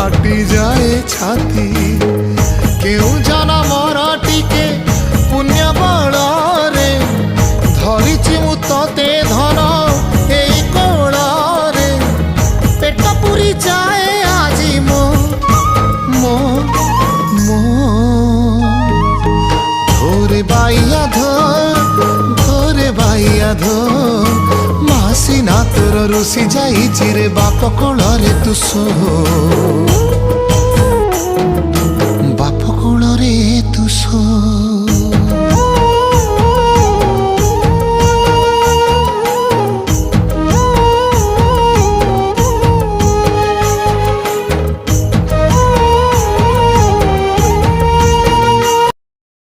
फाटी जाए छाती क्यों जाना मोरा टिके पुण्य बड़े धरिची मु तते धन एई कोड़े पेट पुरी जाए आजी मो मो मो धोरे बाइया धोरे बाइया मासी ना तोर रुसी जाई चिरे बाप कोଳରେ तू सो